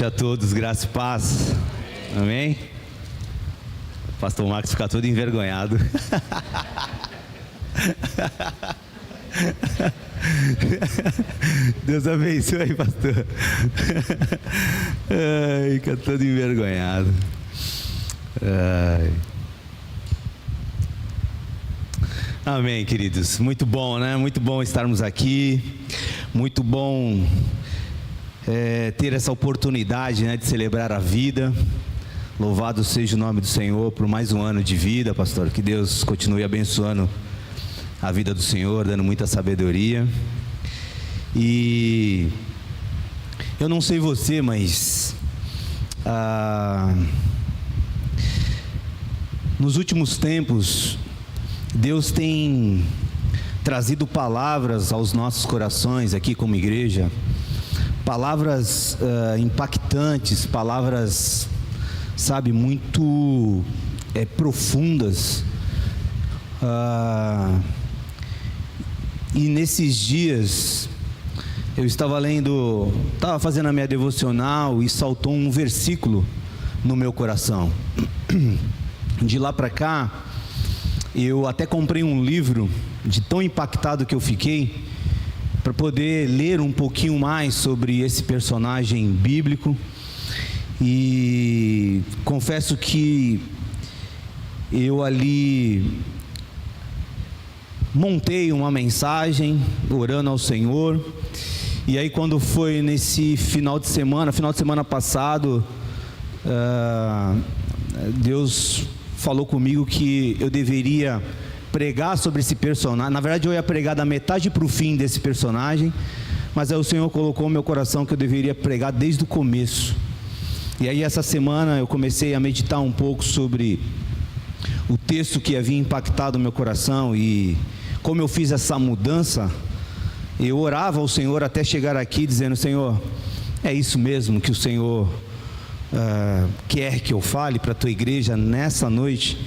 A todos, graça e paz. Amém? O pastor Marcos fica todo envergonhado. Deus abençoe aí, pastor. Ai, fica todo envergonhado. Ai. Amém, queridos. Muito bom, né? Muito bom estarmos aqui. Muito bom ter essa oportunidade, né, de celebrar a vida. Louvado seja o nome do Senhor por mais um ano de vida, pastor. Que Deus continue abençoando a vida do Senhor, dando muita sabedoria. E eu não sei você, mas nos últimos tempos Deus tem trazido palavras aos nossos corações aqui como igreja, palavras impactantes, palavras, sabe, muito profundas. E nesses dias eu estava fazendo a minha devocional e saltou um versículo no meu coração. De lá para cá, eu até comprei um livro, de tão impactado que eu fiquei, para poder ler um pouquinho mais sobre esse personagem bíblico. E confesso que eu ali montei uma mensagem orando ao Senhor. E aí, quando foi nesse final de semana passado, Deus falou comigo que eu deveria pregar sobre esse personagem. Na verdade, eu ia pregar da metade para o fim desse personagem, mas aí o Senhor colocou no meu coração que eu deveria pregar desde o começo. E aí, essa semana eu comecei a meditar um pouco sobre o texto que havia impactado o meu coração. E como eu fiz essa mudança, eu orava ao Senhor até chegar aqui dizendo: Senhor, é isso mesmo que o Senhor quer que eu fale para a tua igreja nessa noite?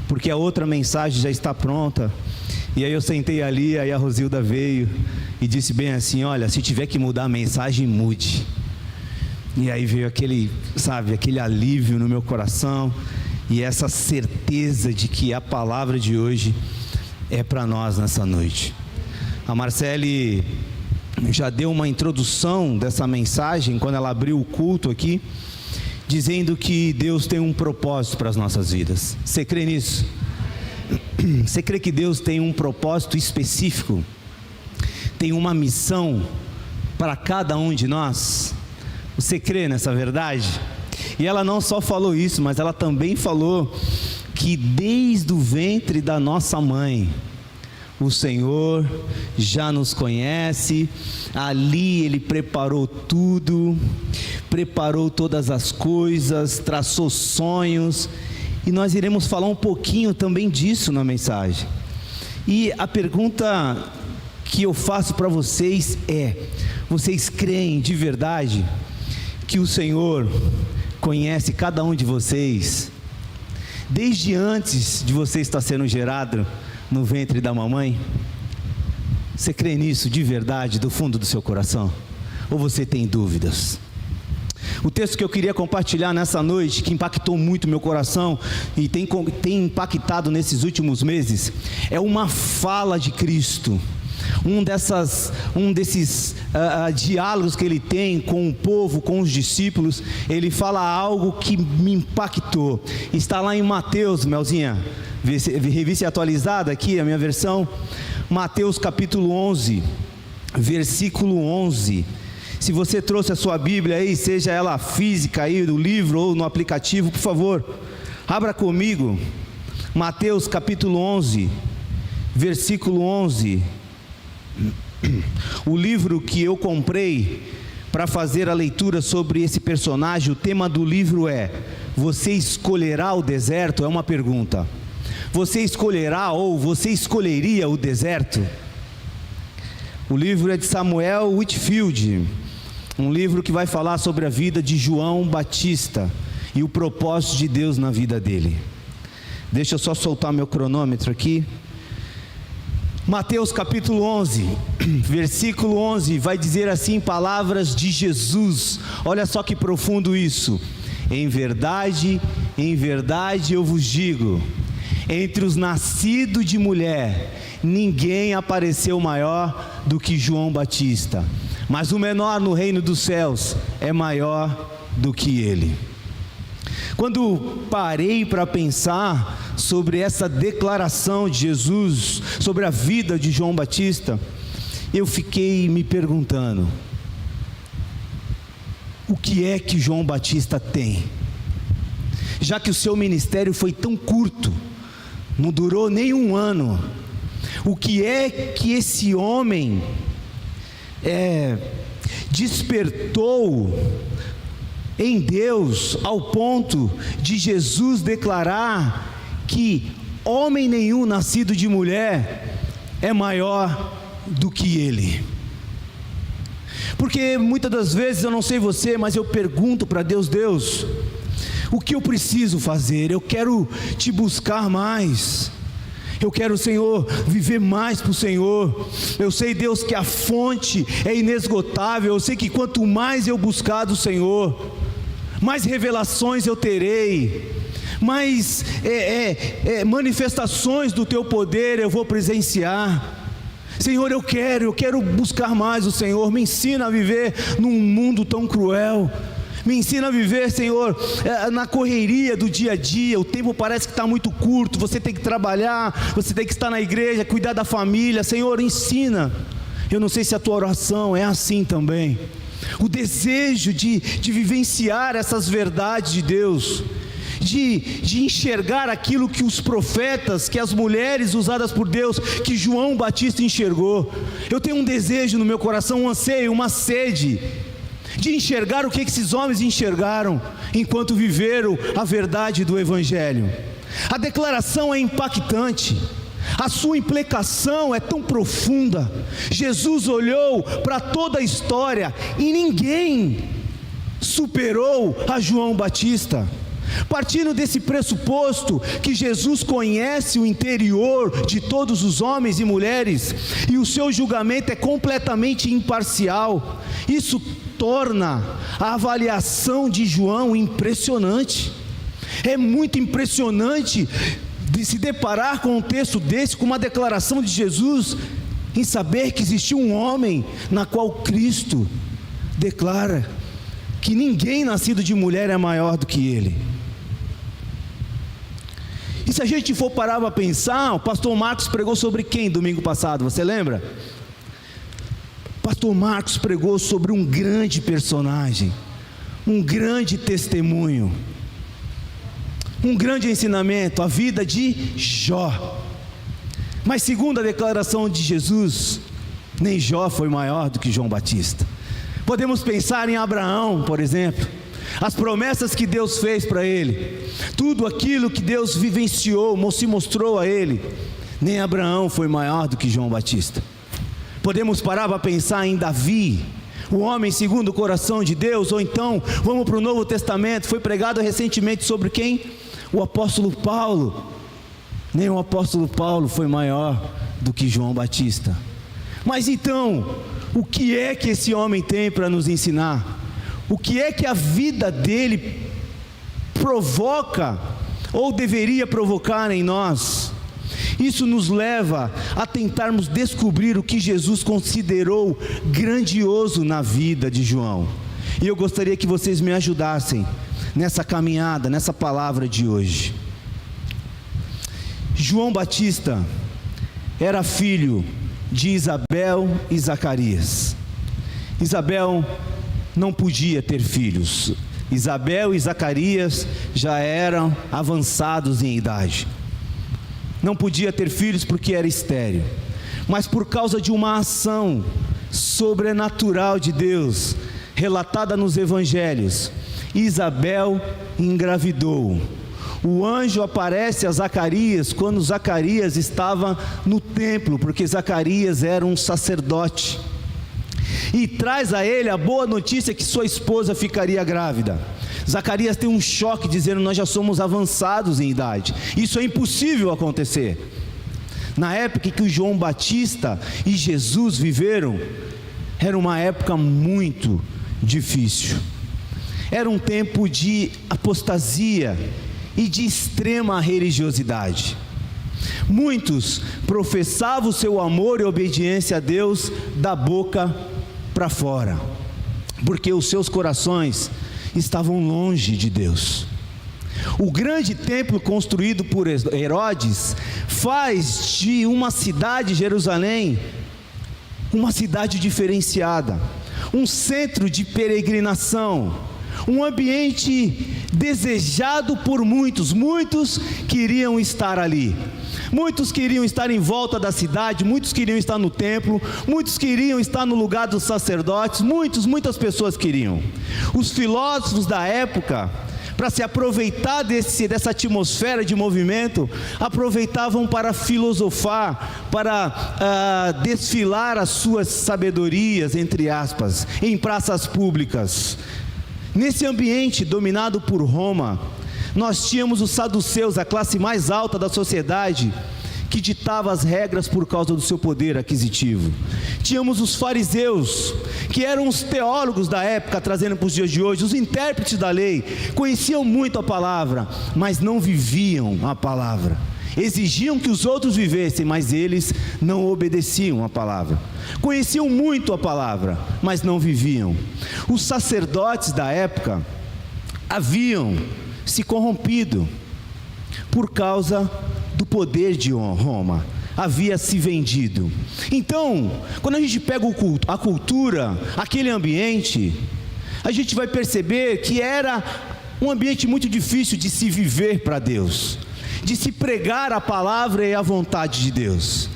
Porque a outra mensagem já está pronta. E aí eu sentei ali, aí a Rosilda veio e disse bem assim: olha, se tiver que mudar a mensagem, mude. E aí veio aquele alívio no meu coração, e essa certeza de que a palavra de hoje é para nós nessa noite. A Marcele já deu uma introdução dessa mensagem quando ela abriu o culto aqui, dizendo que Deus tem um propósito para as nossas vidas. Você crê nisso? Você crê que Deus tem um propósito específico? Tem uma missão para cada um de nós? Você crê nessa verdade? E ela não só falou isso, mas ela também falou que desde o ventre da nossa mãe, o Senhor já nos conhece. Ali Ele preparou tudo, preparou todas as coisas, traçou sonhos, e nós iremos falar um pouquinho também disso na mensagem. E a pergunta que eu faço para vocês é: vocês creem de verdade que o Senhor conhece cada um de vocês, desde antes de você estar sendo gerado no ventre da mamãe? Você crê nisso de verdade, do fundo do seu coração? Ou você tem dúvidas? O texto que eu queria compartilhar nessa noite, que impactou muito meu coração e tem impactado nesses últimos meses, é uma fala de Cristo. Um desses diálogos que ele tem com o povo, com os discípulos. Ele fala algo que me impactou. Está lá em Mateus, Melzinha, revista atualizada aqui, a minha versão. Mateus capítulo 11, versículo 11. Se você trouxe a sua Bíblia aí, seja ela física aí, do livro ou no aplicativo, por favor, abra comigo. Mateus capítulo 11, versículo 11. O livro que eu comprei para fazer a leitura sobre esse personagem, o tema do livro é: você escolherá o deserto? É uma pergunta. Você escolherá, ou você escolheria o deserto? O livro é de Samuel Whitfield, um livro que vai falar sobre a vida de João Batista e o propósito de Deus na vida dele. Deixa eu só soltar meu cronômetro aqui. Mateus capítulo 11, versículo 11, vai dizer assim, palavras de Jesus. Olha só que profundo isso. Em verdade eu vos digo, entre os nascidos de mulher, ninguém apareceu maior do que João Batista, mas o menor no reino dos céus é maior do que ele. Quando parei para pensar sobre essa declaração de Jesus, sobre a vida de João Batista, eu fiquei me perguntando, o que é que João Batista tem? Já que o seu ministério foi tão curto, não durou nem um ano, o que é que esse homem despertou em Deus, ao ponto de Jesus declarar que homem nenhum nascido de mulher é maior do que ele? Porque muitas das vezes, eu não sei você, mas eu pergunto para Deus, Deus, o que eu preciso fazer? Eu quero te buscar mais, eu quero, Senhor, viver mais para o Senhor. Eu sei, Deus, que a fonte é inesgotável. Eu sei que quanto mais eu buscar do Senhor, mais revelações eu terei, mais manifestações do Teu poder eu vou presenciar. Senhor, eu quero buscar mais o Senhor. Me ensina a viver num mundo tão cruel. Me ensina a viver, Senhor, na correria do dia a dia. O tempo parece que está muito curto. Você tem que trabalhar, você tem que estar na igreja, cuidar da família. Senhor, ensina. Eu não sei se a tua oração é assim também. O desejo de vivenciar essas verdades de Deus, de enxergar aquilo que os profetas, que as mulheres usadas por Deus, que João Batista enxergou. Eu tenho um desejo no meu coração, um anseio, uma sede, de enxergar o que esses homens enxergaram, enquanto viveram a verdade do Evangelho. A declaração é impactante, a sua implicação é tão profunda. Jesus olhou para toda a história e ninguém superou a João Batista. Partindo desse pressuposto que Jesus conhece o interior de todos os homens e mulheres, e o seu julgamento é completamente imparcial, isso torna a avaliação de João impressionante. É muito impressionante de se deparar com um texto desse, com uma declaração de Jesus, em saber que existiu um homem na qual Cristo declara que ninguém nascido de mulher é maior do que ele. E se a gente for parar para pensar, o pastor Marcos pregou sobre quem domingo passado, você lembra? Pastor Marcos pregou sobre um grande personagem, um grande testemunho, um grande ensinamento, a vida de Jó. Mas segundo a declaração de Jesus, nem Jó foi maior do que João Batista. Podemos pensar em Abraão, por exemplo, as promessas que Deus fez para ele, tudo aquilo que Deus vivenciou, se mostrou a ele. Nem Abraão foi maior do que João Batista. Podemos parar para pensar em Davi, o homem segundo o coração de Deus. Ou então, vamos para o Novo Testamento, foi pregado recentemente sobre quem? O apóstolo Paulo. Nem o apóstolo Paulo foi maior do que João Batista. Mas então, o que é que esse homem tem para nos ensinar? O que é que a vida dele provoca, ou deveria provocar em nós? Isso nos leva a tentarmos descobrir o que Jesus considerou grandioso na vida de João. E eu gostaria que vocês me ajudassem nessa caminhada, nessa palavra de hoje. João Batista era filho de Isabel e Zacarias. Isabel não podia ter filhos. Isabel e Zacarias já eram avançados em idade. Não podia ter filhos porque era estéril. Mas por causa de uma ação sobrenatural de Deus, relatada nos evangelhos, Isabel engravidou. O anjo aparece a Zacarias quando Zacarias estava no templo, porque Zacarias era um sacerdote, e traz a ele a boa notícia que sua esposa ficaria grávida. Zacarias tem um choque dizendo: nós já somos avançados em idade, isso é impossível acontecer. Na época que o João Batista e Jesus viveram, era uma época muito difícil. Era um tempo de apostasia e de extrema religiosidade. Muitos professavam o seu amor e obediência a Deus da boca para fora, porque os seus corações estavam longe de Deus. O grande templo construído por Herodes faz de uma cidade, Jerusalém, uma cidade diferenciada, um centro de peregrinação, um ambiente desejado por muitos. Muitos queriam estar ali, muitos queriam estar em volta da cidade, muitos queriam estar no templo, muitos queriam estar no lugar dos sacerdotes, muitas pessoas queriam. Os filósofos da época, para se aproveitar dessa atmosfera de movimento, aproveitavam para filosofar, para desfilar as suas sabedorias, entre aspas, em praças públicas. Nesse ambiente dominado por Roma, nós tínhamos os saduceus, a classe mais alta da sociedade, que ditava as regras por causa do seu poder aquisitivo. Tínhamos os fariseus, que eram os teólogos da época, trazendo para os dias de hoje, os intérpretes da lei, conheciam muito a palavra, mas não viviam a palavra. Exigiam que os outros vivessem, mas eles não obedeciam a palavra. Conheciam muito a palavra, mas não viviam. Os sacerdotes da época haviam se corrompido por causa do poder de Roma, havia se vendido. Então, quando a gente pega a cultura, aquele ambiente, a gente vai perceber que era um ambiente muito difícil de se viver para Deus, de se pregar a palavra e a vontade de Deus.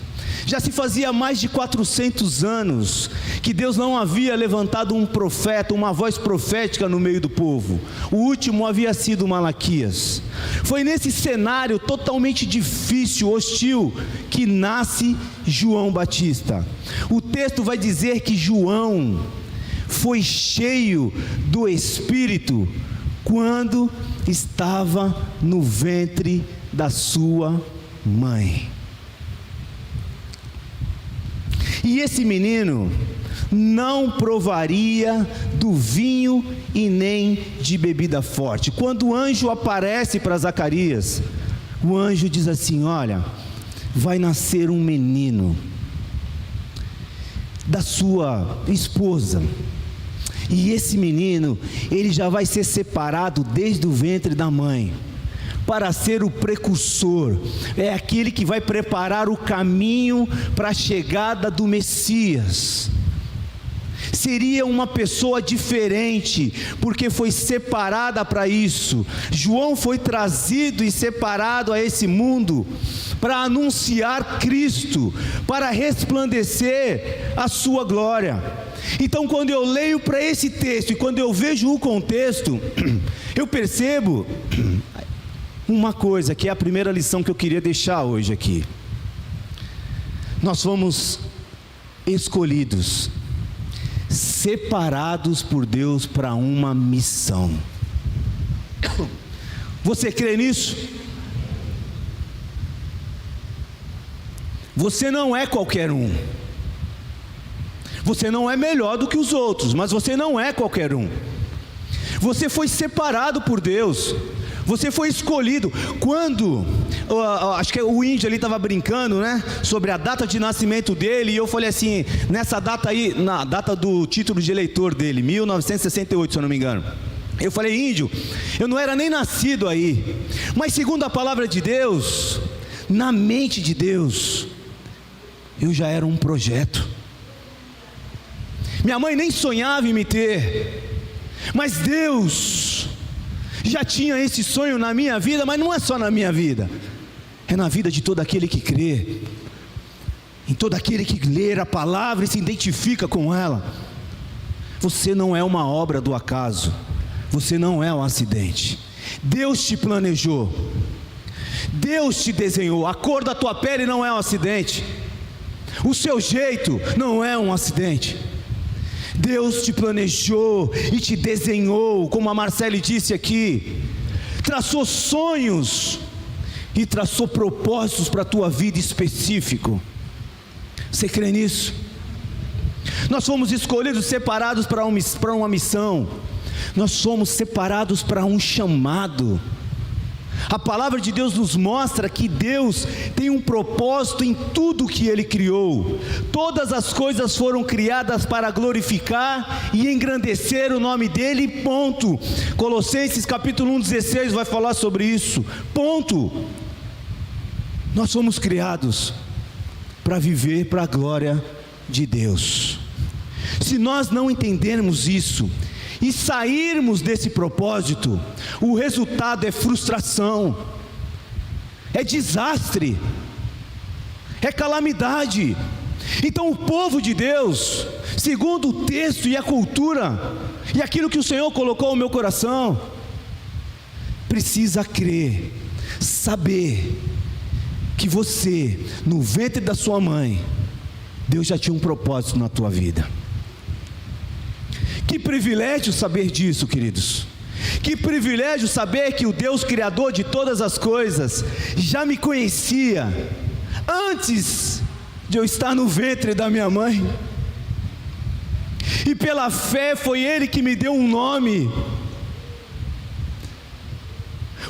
Já se fazia mais de 400 anos que Deus não havia levantado um profeta, uma voz profética no meio do povo. O último havia sido Malaquias. Foi nesse cenário totalmente difícil, hostil, que nasce João Batista. O texto vai dizer que João foi cheio do Espírito quando estava no ventre da sua mãe. E esse menino não provaria do vinho e nem de bebida forte. Quando o anjo aparece para Zacarias, o anjo diz assim: olha, vai nascer um menino da sua esposa, e esse menino, ele já vai ser separado desde o ventre da mãe, para ser o precursor, é aquele que vai preparar o caminho para a chegada do Messias. Seria uma pessoa diferente, porque foi separada para isso. João foi trazido e separado a esse mundo para anunciar Cristo, para resplandecer a sua glória. Então, quando eu leio para esse texto e quando eu vejo o contexto, eu percebo uma coisa, que é a primeira lição que eu queria deixar hoje aqui. Nós fomos escolhidos, separados por Deus para uma missão. Você crê nisso? Você não é qualquer um. Você não é melhor do que os outros, mas você não é qualquer um. Você foi separado por Deus. Você foi escolhido. Quando, acho que o índio ali estava brincando, né, sobre a data de nascimento dele, e eu falei assim, nessa data aí, na data do título de eleitor dele, 1968, se eu não me engano. Eu falei: índio, eu não era nem nascido aí, mas segundo a palavra de Deus, na mente de Deus, eu já era um projeto. Minha mãe nem sonhava em me ter, mas Deus já tinha esse sonho na minha vida. Mas não é só na minha vida, é na vida de todo aquele que crê, em todo aquele que lê a palavra e se identifica com ela. Você não é uma obra do acaso, você não é um acidente. Deus te planejou, Deus te desenhou. A cor da tua pele não é um acidente, o seu jeito não é um acidente. Deus te planejou e te desenhou, como a Marcele disse aqui, traçou sonhos e traçou propósitos para a tua vida específico. Você crê nisso? Nós fomos escolhidos, separados para uma missão. Nós somos separados para um chamado. A palavra de Deus nos mostra que Deus tem um propósito em tudo que Ele criou. Todas as coisas foram criadas para glorificar e engrandecer o nome dEle, ponto. Colossenses capítulo 1:16 vai falar sobre isso, ponto. Nós fomos criados para viver para a glória de Deus. Se nós não entendermos isso e sairmos desse propósito, o resultado é frustração, é desastre, é calamidade. Então o povo de Deus, segundo o texto e a cultura, e aquilo que o Senhor colocou no meu coração, precisa crer, saber, que você, no ventre da sua mãe, Deus já tinha um propósito na tua vida. Que privilégio saber disso, queridos. Que privilégio saber que o Deus Criador de todas as coisas já me conhecia antes de eu estar no ventre da minha mãe. E pela fé foi Ele que me deu um nome.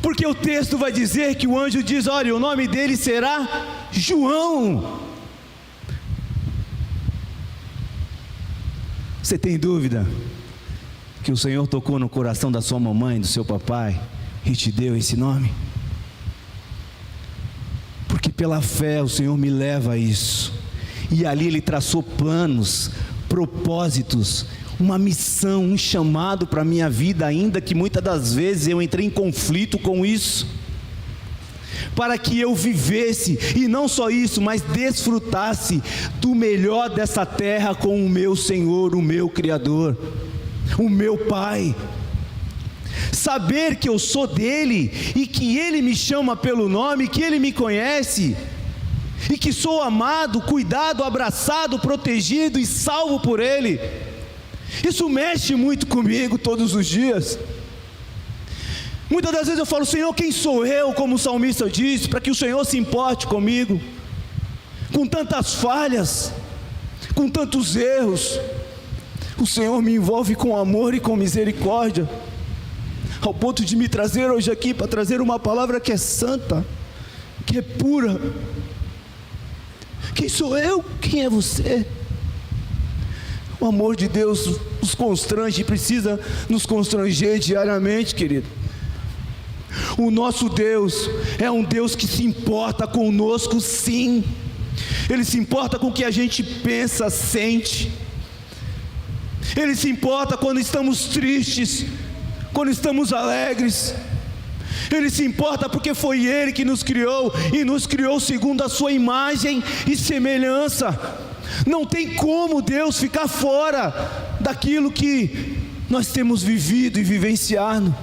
Porque o texto vai dizer que o anjo diz: olha, o nome dele será João. Você tem dúvida que o Senhor tocou no coração da sua mamãe, do seu papai, e te deu esse nome? Porque pela fé o Senhor me leva a isso, e ali Ele traçou planos, propósitos, uma missão, um chamado para a minha vida, ainda que muitas das vezes eu entrei em conflito com isso, para que eu vivesse, e não só isso, mas desfrutasse do melhor dessa terra com o meu Senhor, o meu Criador, o meu Pai. Saber que eu sou dEle, e que Ele me chama pelo nome, que Ele me conhece, e que sou amado, cuidado, abraçado, protegido e salvo por Ele. Isso mexe muito comigo todos os dias. Muitas das vezes eu falo: Senhor, quem sou eu, como o salmista diz, para que o Senhor se importe comigo, com tantas falhas, com tantos erros. O Senhor me envolve com amor e com misericórdia, ao ponto de me trazer hoje aqui para trazer uma palavra que é santa, que é pura. Quem sou eu? Quem é você? O amor de Deus nos constrange e precisa nos constranger diariamente, querido. O nosso Deus é um Deus que se importa conosco, sim. Ele se importa com o que a gente pensa, sente. Ele se importa quando estamos tristes, quando estamos alegres. Ele se importa porque foi Ele que nos criou, e nos criou segundo a sua imagem e semelhança. Não tem como Deus ficar fora daquilo que nós temos vivido e vivenciado,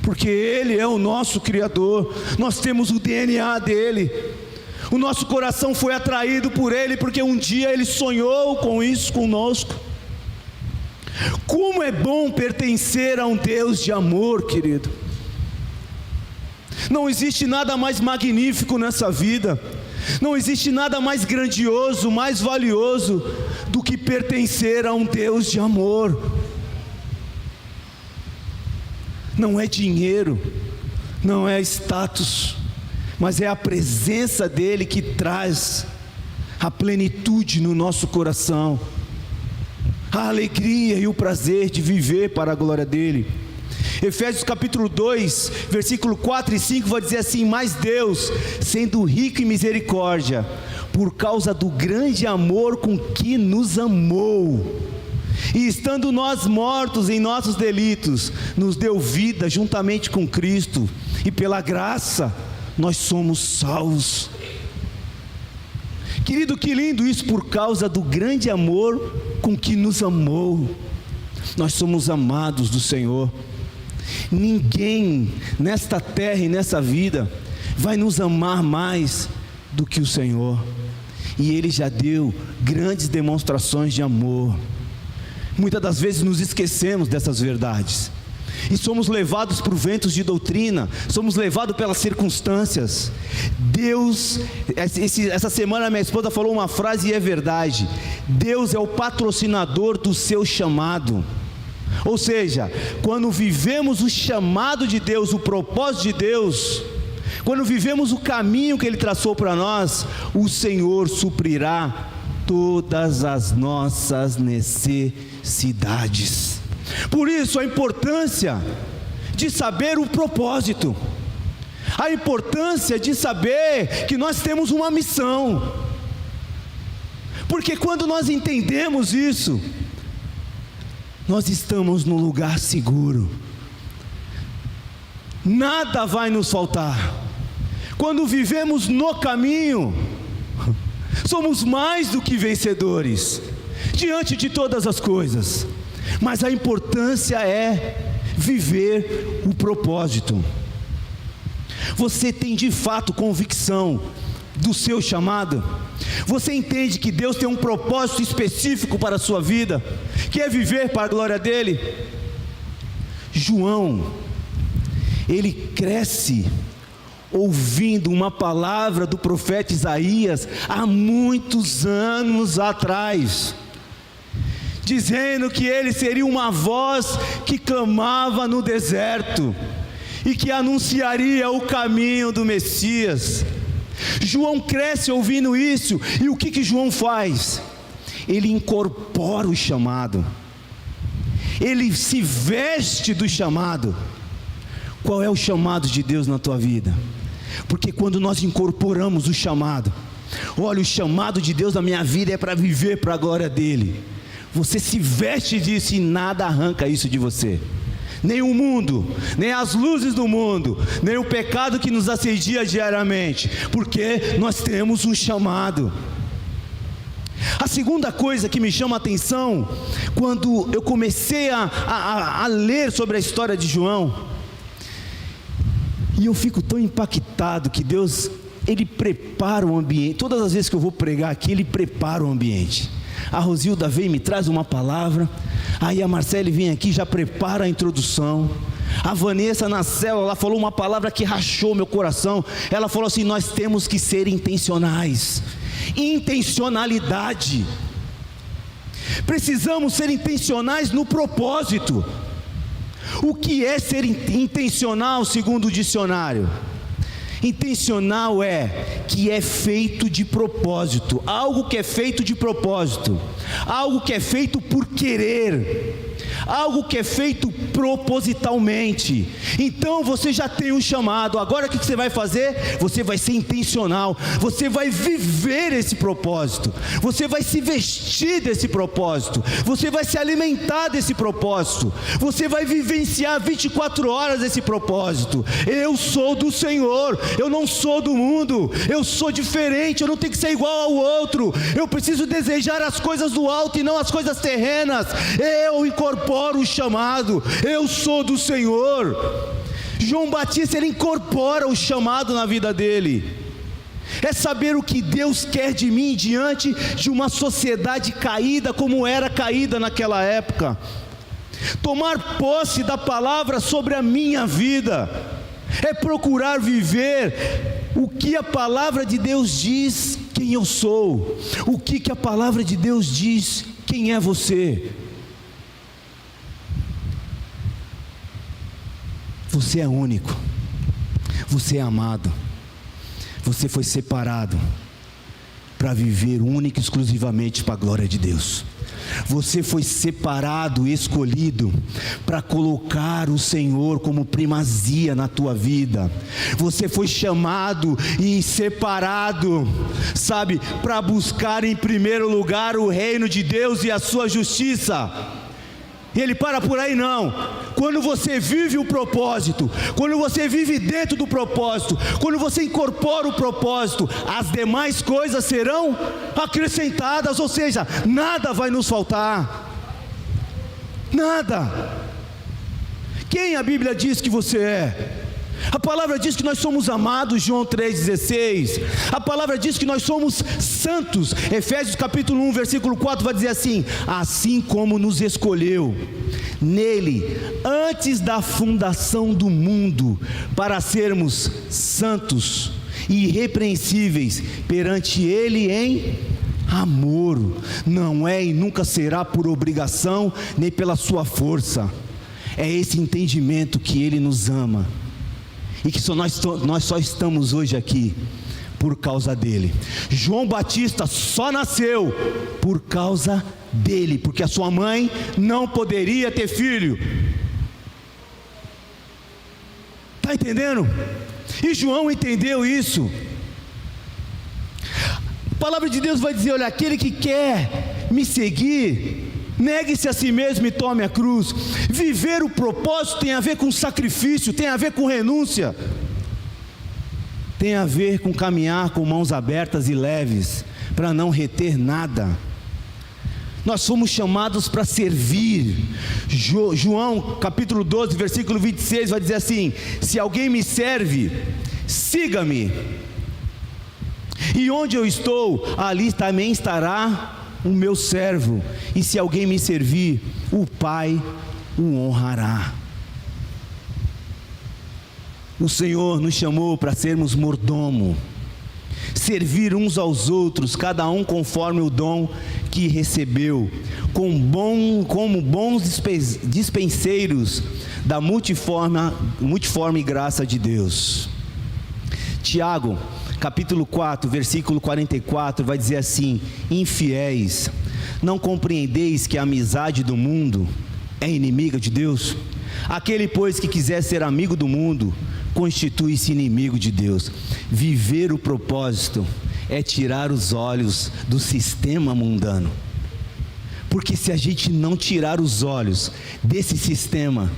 porque Ele é o nosso Criador. Nós temos o DNA dEle, o nosso coração foi atraído por Ele, porque um dia Ele sonhou com isso conosco. Como é bom pertencer a um Deus de amor, querido. Não existe nada mais magnífico nessa vida, não existe nada mais grandioso, mais valioso do que pertencer a um Deus de amor. Não é dinheiro, não é status, mas é a presença dEle que traz a plenitude no nosso coração, a alegria e o prazer de viver para a glória dEle. Efésios capítulo 2, versículo 4 e 5 vai dizer assim: mas Deus, sendo rico em misericórdia, por causa do grande amor com que nos amou, e estando nós mortos em nossos delitos, nos deu vida juntamente com Cristo, e pela graça nós somos salvos. Querido, que lindo isso, por causa do grande amor com que nos amou. Nós somos amados do Senhor. Ninguém nesta terra e nessa vida vai nos amar mais do que o Senhor, e Ele já deu grandes demonstrações de amor. Muitas das vezes nos esquecemos dessas verdades, e somos levados por ventos de doutrina, somos levados pelas circunstâncias. Deus, essa semana minha esposa falou uma frase e é verdade: Deus é o patrocinador do seu chamado. Ou seja, quando vivemos o chamado de Deus, o propósito de Deus, quando vivemos o caminho que Ele traçou para nós, o Senhor suprirá todas as nossas necessidades. Por isso a importância de saber o propósito, a importância de saber que nós temos uma missão, porque quando nós entendemos isso, nós estamos no lugar seguro, nada vai nos faltar. Quando vivemos no caminho, somos mais do que vencedores diante de todas as coisas. Mas a importância é viver o propósito. Você tem de fato convicção do seu chamado? Você entende que Deus tem um propósito específico para a sua vida, que é viver para a glória dEle? João, ele cresce ouvindo uma palavra do profeta Isaías há muitos anos atrás, dizendo que ele seria uma voz que clamava no deserto e que anunciaria o caminho do Messias. João cresce ouvindo isso, e o que João faz? Ele incorpora o chamado, ele se veste do chamado. Qual é o chamado de Deus na tua vida? Porque quando nós incorporamos o chamado, olha, o chamado de Deus na minha vida é para viver para a glória dEle. Você se veste disso e nada arranca isso de você. Nem o mundo, nem as luzes do mundo, nem o pecado que nos assedia diariamente, porque nós temos um chamado. A segunda coisa que me chama a atenção, quando eu comecei a ler sobre a história de João, e eu fico tão impactado que Deus, Ele prepara o ambiente. Todas as vezes que eu vou pregar aqui, Ele prepara o ambiente. A Rosilda vem e me traz uma palavra, aí a Marcele vem aqui e já prepara a introdução. A Vanessa na célula, ela falou uma palavra que rachou meu coração. Ela falou assim: nós temos que ser intencionais. Intencionalidade. Precisamos ser intencionais no propósito. O que é ser intencional segundo o dicionário? Intencional é que é feito de propósito, algo que é feito de propósito, algo que é feito por querer, algo que é feito propositalmente. Então você já tem um chamado. Agora o que você vai fazer? Você vai ser intencional, você vai viver esse propósito, você vai se vestir desse propósito, você vai se alimentar desse propósito, você vai vivenciar 24 horas esse propósito. Eu sou do Senhor, eu não sou do mundo, eu sou diferente, eu não tenho que ser igual ao outro, eu preciso desejar as coisas do alto e não as coisas terrenas. Eu incorporo o chamado, eu sou do Senhor. João Batista, ele incorpora o chamado na vida dele. É saber o que Deus quer de mim diante de uma sociedade caída como era caída naquela época. Tomar posse da palavra sobre a minha vida é procurar viver o que a palavra de Deus diz quem eu sou, o que a palavra de Deus diz quem é você. Você é único, você é amado, você foi separado para viver única e exclusivamente para a glória de Deus. Você foi separado, escolhido para colocar o Senhor como primazia na tua vida. Você foi chamado e separado, sabe, para buscar em primeiro lugar o reino de Deus e a sua justiça. E Ele para por aí não. Quando você vive o propósito, quando você vive dentro do propósito, quando você incorpora o propósito, as demais coisas serão acrescentadas, ou seja, nada vai nos faltar. Nada. Quem a Bíblia diz que você é? A palavra diz que nós somos amados, João 3,16. A palavra diz que nós somos santos. Efésios capítulo 1, versículo 4 vai dizer assim: assim como nos escolheu nele, antes da fundação do mundo, para sermos santos e irrepreensíveis perante ele em amor. Não é e nunca será por obrigação, nem pela sua força. É esse entendimento que ele nos ama, e que nós só estamos hoje aqui por causa dele. João Batista só nasceu por causa dele, porque a sua mãe não poderia ter filho. Está entendendo? E João entendeu isso. A palavra de Deus vai dizer: olha, aquele que quer me seguir, negue-se a si mesmo e tome a cruz. Viver o propósito tem a ver com sacrifício, tem a ver com renúncia, tem a ver com caminhar com mãos abertas e leves, para não reter nada. Nós somos chamados para servir. João capítulo 12, versículo 26 vai dizer assim: se alguém me serve, siga-me, e onde eu estou, ali também estará o meu servo, e se alguém me servir, o Pai o honrará. O Senhor nos chamou para sermos mordomo, servir uns aos outros, cada um conforme o dom que recebeu, como bons dispenseiros da multiforme graça de Deus. Tiago capítulo 4, versículo 44 vai dizer assim: infiéis, não compreendeis que a amizade do mundo é inimiga de Deus? Aquele, pois, que quiser ser amigo do mundo, constitui-se inimigo de Deus. Viver o propósito é tirar os olhos do sistema mundano, porque se a gente não tirar os olhos desse sistema,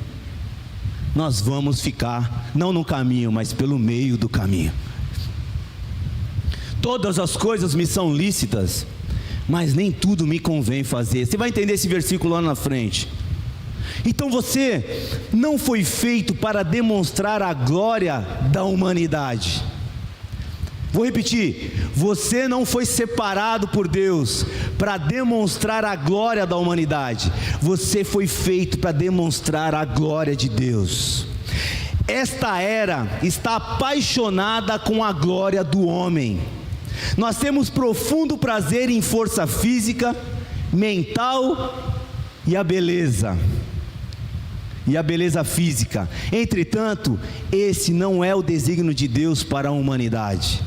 nós vamos ficar, não no caminho, mas pelo meio do caminho. Todas as coisas me são lícitas, mas nem tudo me convém fazer. Você vai entender esse versículo lá na frente. Então você não foi feito para demonstrar a glória da humanidade. Vou repetir: você não foi separado por Deus para demonstrar a glória da humanidade. Você foi feito para demonstrar a glória de Deus. Esta era está apaixonada com a glória do homem. Nós temos profundo prazer em força física, mental e a beleza física. Entretanto, esse não é o desígnio de Deus para a humanidade.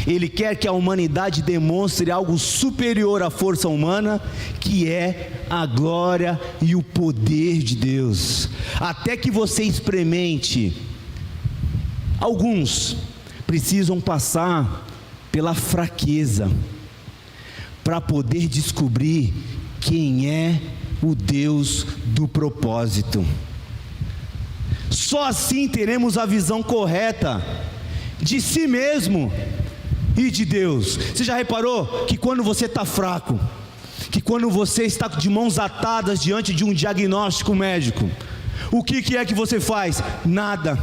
Ele quer que a humanidade demonstre algo superior à força humana, que é a glória e o poder de Deus. Até que você experimente. Alguns precisam passar pela fraqueza para poder descobrir quem é o Deus do propósito. Só assim teremos a visão correta de si mesmo e de Deus. Você já reparou que quando você está fraco, que quando você está de mãos atadas diante de um diagnóstico médico, o que é que você faz? Nada.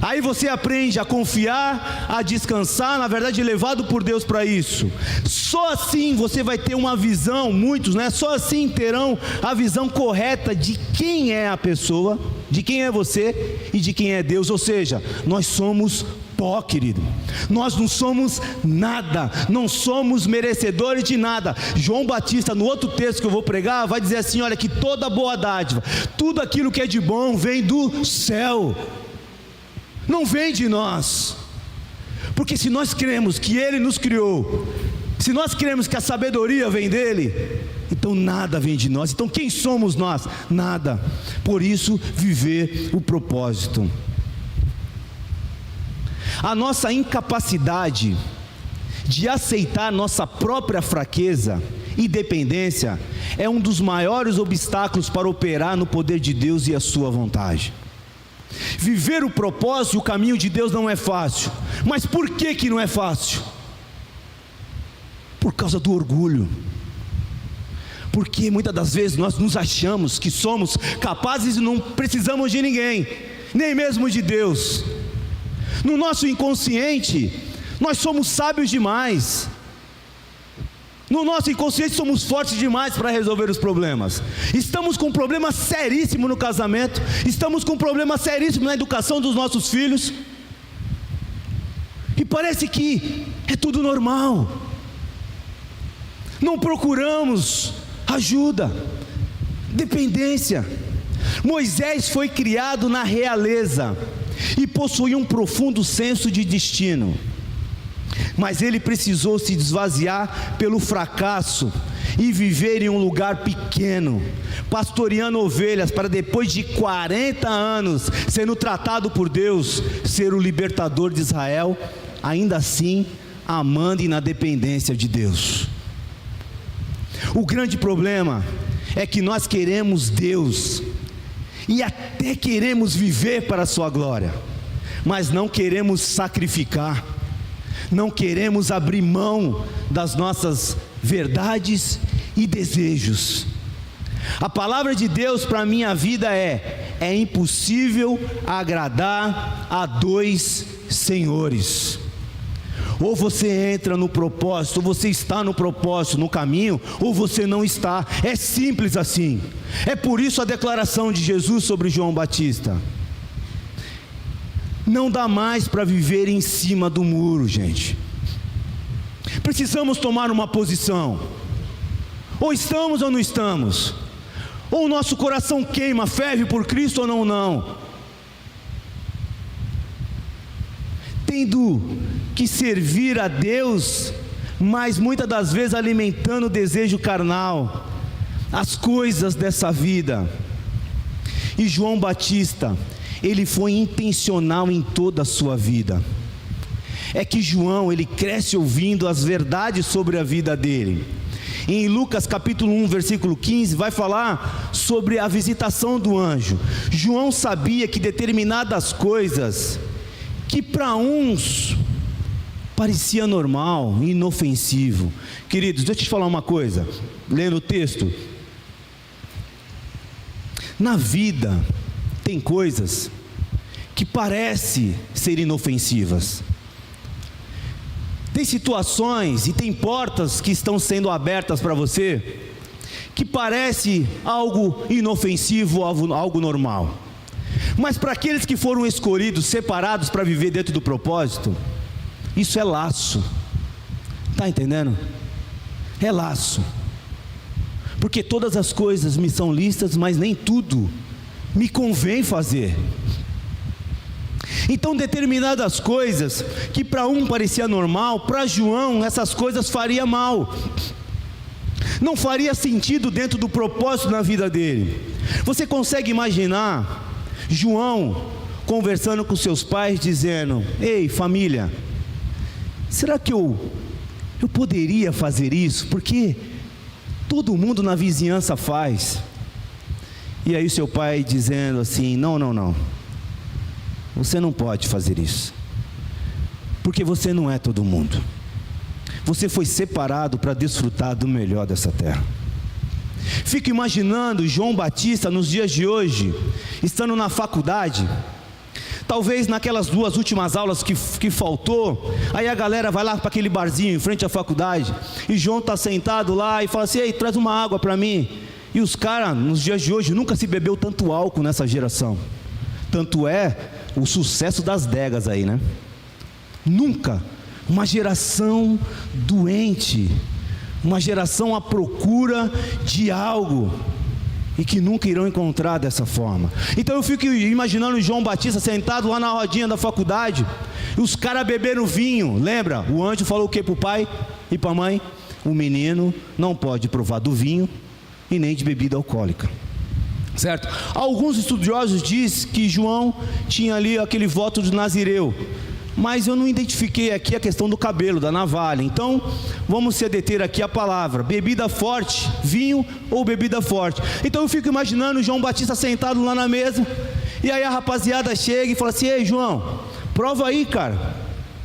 Aí você aprende a confiar, a descansar, na verdade levado por Deus para isso. Só assim você vai ter uma visão, muitos, né? Só assim terão a visão correta de quem é a pessoa, de quem é você e de quem é Deus. Ou seja, nós somos pó, querido. Nós não somos nada, não somos merecedores de nada. João Batista, no outro texto que eu vou pregar, vai dizer assim: olha, que toda boa dádiva, tudo aquilo que é de bom vem do céu, não vem de nós. Porque se nós cremos que Ele nos criou, se nós cremos que a sabedoria vem dEle, então nada vem de nós. Então quem somos nós? Nada. Por isso, viver o propósito. A nossa incapacidade de aceitar nossa própria fraqueza e dependência é um dos maiores obstáculos para operar no poder de Deus e a sua vontade. Viver o propósito e o caminho de Deus não é fácil. Mas por que não é fácil? Por causa do orgulho. Porque muitas das vezes nós nos achamos que somos capazes e não precisamos de ninguém, nem mesmo de Deus. No nosso inconsciente, nós somos sábios demais. No nosso inconsciente somos fortes demais para resolver os problemas. Estamos com um problema seríssimo no casamento, estamos com um problema seríssimo na educação dos nossos filhos, e parece que é tudo normal. Não procuramos ajuda, dependência. Moisés foi criado na realeza e possuía um profundo senso de destino, mas ele precisou se esvaziar pelo fracasso e viver em um lugar pequeno, pastoreando ovelhas, para depois de 40 anos, sendo tratado por Deus, ser o libertador de Israel, ainda assim, amando e na dependência de Deus. O grande problema é que nós queremos Deus, e até queremos viver para a sua glória, mas não queremos sacrificar, não queremos abrir mão das nossas verdades e desejos. A palavra de Deus para a minha vida é impossível agradar a dois senhores. Ou você entra no propósito, ou você está no propósito, no caminho, ou você não está. É simples assim. É por isso a declaração de Jesus sobre João Batista. Não dá mais para viver em cima do muro, gente. Precisamos tomar uma posição. Ou estamos ou não estamos. Ou o nosso coração queima, ferve por Cristo ou não. Tendo que servir a Deus, mas muitas das vezes alimentando o desejo carnal, as coisas dessa vida. E João Batista, ele foi intencional em toda a sua vida. É que João, ele cresce ouvindo as verdades sobre a vida dele. Em Lucas capítulo 1, versículo 15, vai falar sobre a visitação do anjo. João sabia que determinadas coisas, que para uns parecia normal, inofensivo. Queridos, deixa eu te falar uma coisa, lendo o texto. Na vida, tem coisas que parecem ser inofensivas. Tem situações e tem portas que estão sendo abertas para você, que parece algo inofensivo, algo normal. Mas para aqueles que foram escolhidos, separados para viver dentro do propósito, isso é laço. Está entendendo? É laço. Porque todas as coisas me são lícitas, mas nem tudo me convém fazer. Então determinadas coisas que para um parecia normal, para João essas coisas faria mal, não faria sentido dentro do propósito na vida dele. Você consegue imaginar João conversando com seus pais, dizendo: ei família, será que eu poderia fazer isso? Porque todo mundo na vizinhança faz. E aí seu pai dizendo assim: não, você não pode fazer isso, porque você não é todo mundo. Você foi separado para desfrutar do melhor dessa terra. Fico imaginando João Batista nos dias de hoje, estando na faculdade, talvez naquelas 2 últimas aulas que faltou, aí a galera vai lá para aquele barzinho em frente à faculdade, e João está sentado lá e fala assim: ei, traz uma água para mim. E os caras, nos dias de hoje, nunca se bebeu tanto álcool nessa geração. Tanto é o sucesso das degas aí, né? Nunca. Uma geração doente, uma geração à procura de algo, e que nunca irão encontrar dessa forma. Então eu fico imaginando João Batista sentado lá na rodinha da faculdade, e os caras beberam vinho. Lembra? O anjo falou o que para o pai e para a mãe? O menino não pode provar do vinho e nem de bebida alcoólica, certo? Alguns estudiosos dizem que João tinha ali aquele voto de Nazireu, mas eu não identifiquei aqui a questão do cabelo, da navalha. Então vamos se deter aqui a palavra: bebida forte, vinho ou bebida forte. Então eu fico imaginando João Batista sentado lá na mesa, e aí a rapaziada chega e fala assim: ei João, prova aí, cara,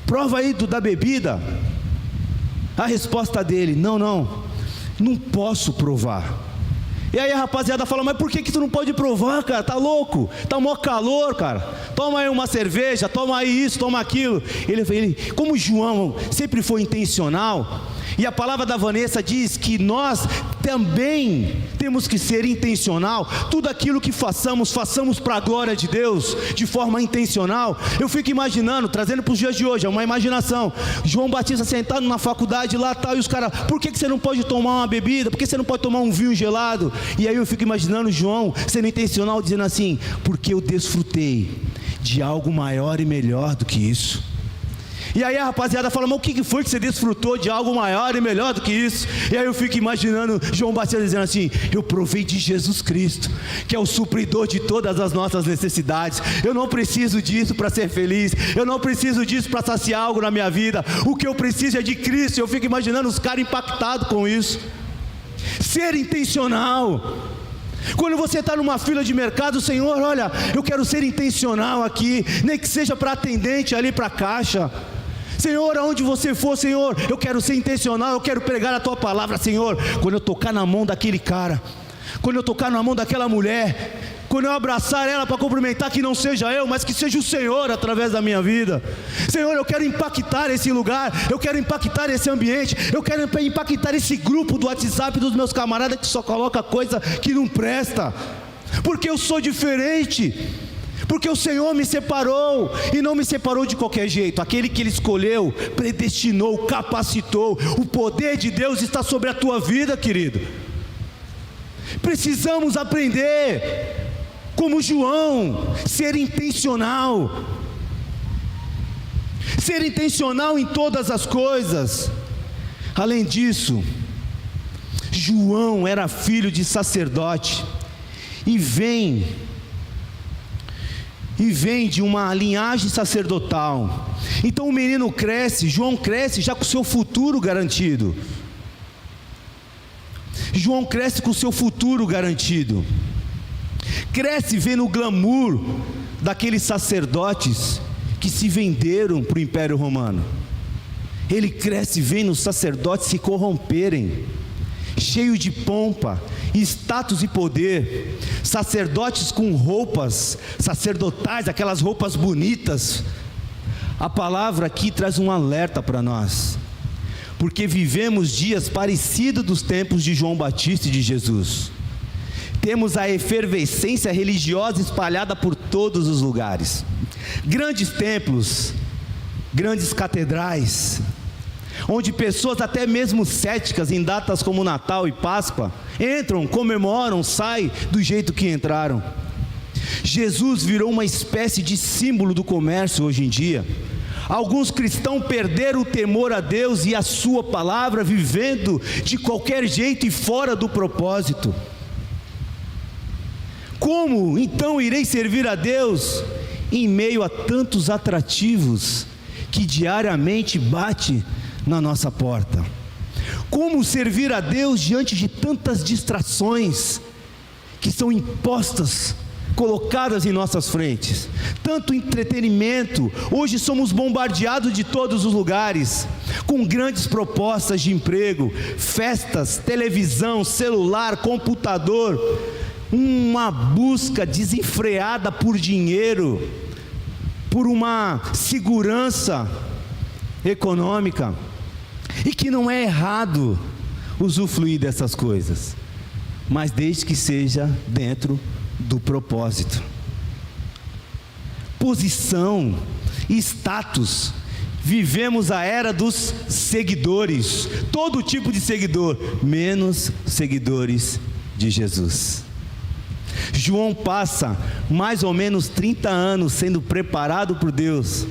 prova aí da bebida. A resposta dele: não posso provar. E aí a rapaziada fala: mas por que tu não pode provar, cara? Tá louco? Tá mó calor, cara. Toma aí uma cerveja, toma aí isso, toma aquilo. Ele, como João sempre foi intencional, e a palavra da Vanessa diz que nós também temos que ser intencional. Tudo aquilo que façamos para a glória de Deus, de forma intencional. Eu fico imaginando, trazendo para os dias de hoje, é uma imaginação, João Batista sentado na faculdade lá tal, e os caras: por que você não pode tomar uma bebida? Por que você não pode tomar um vinho gelado? E aí eu fico imaginando João sendo intencional, dizendo assim: porque eu desfrutei de algo maior e melhor do que isso. E aí a rapaziada fala: mas o que foi que você desfrutou de algo maior e melhor do que isso? E aí eu fico imaginando João Batista dizendo assim: eu provei de Jesus Cristo, que é o supridor de todas as nossas necessidades. Eu não preciso disso para ser feliz, eu não preciso disso para saciar algo na minha vida. O que eu preciso é de Cristo. Eu fico imaginando os caras impactados com isso. Ser intencional. Quando você está numa fila de mercado: Senhor, olha, eu quero ser intencional aqui, nem que seja para atendente ali para a caixa. Senhor, aonde você for, Senhor, eu quero ser intencional, eu quero pregar a Tua palavra. Senhor, quando eu tocar na mão daquele cara, quando eu tocar na mão daquela mulher, quando eu abraçar ela para cumprimentar, que não seja eu, mas que seja o Senhor através da minha vida. Senhor, eu quero impactar esse lugar, eu quero impactar esse ambiente, eu quero impactar esse grupo do WhatsApp dos meus camaradas que só coloca coisa que não presta, porque eu sou diferente. Porque o Senhor me separou, e não me separou de qualquer jeito. Aquele que Ele escolheu, predestinou, capacitou. O poder de Deus está sobre a tua vida, querido. Precisamos aprender, como João, ser intencional. Ser intencional em todas as coisas. Além disso, João era filho de sacerdote, e vem de uma linhagem sacerdotal. Então o menino cresce, João cresce já com o seu futuro garantido. João cresce com o seu futuro garantido. Cresce vendo o glamour daqueles sacerdotes que se venderam para o Império Romano. Ele cresce vendo os sacerdotes se corromperem, cheio de pompa, status e poder, sacerdotes com roupas sacerdotais, aquelas roupas bonitas. A palavra aqui traz um alerta para nós, porque vivemos dias parecidos dos tempos de João Batista e de Jesus. Temos a efervescência religiosa espalhada por todos os lugares, grandes templos, grandes catedrais, onde pessoas até mesmo céticas em datas como Natal e Páscoa entram, comemoram, saem do jeito que entraram. Jesus virou uma espécie de símbolo do comércio hoje em dia. Alguns cristãos perderam o temor a Deus e a sua palavra, vivendo de qualquer jeito e fora do propósito. Como então irei servir a Deus em meio a tantos atrativos que diariamente bate na nossa porta? Como servir a Deus diante de tantas distrações que são impostas, colocadas em nossas frentes? Tanto entretenimento, hoje somos bombardeados de todos os lugares, com grandes propostas de emprego, festas, televisão, celular, computador, uma busca desenfreada por dinheiro, por uma segurança econômica, e que não é errado usufruir dessas coisas, mas desde que seja dentro do propósito. Posição, status, vivemos a era dos seguidores, todo tipo de seguidor, menos seguidores de Jesus. João passa mais ou menos 30 anos sendo preparado por Deus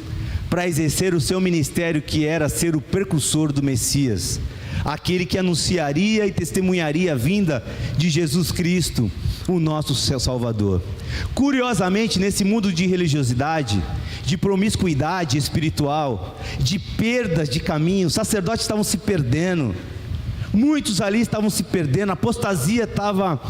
para exercer o seu ministério, que era ser o precursor do Messias, aquele que anunciaria e testemunharia a vinda de Jesus Cristo, o nosso Salvador. Curiosamente, nesse mundo de religiosidade, de promiscuidade espiritual, de perdas de caminho, os sacerdotes estavam se perdendo, muitos ali estavam se perdendo, a apostasia estava,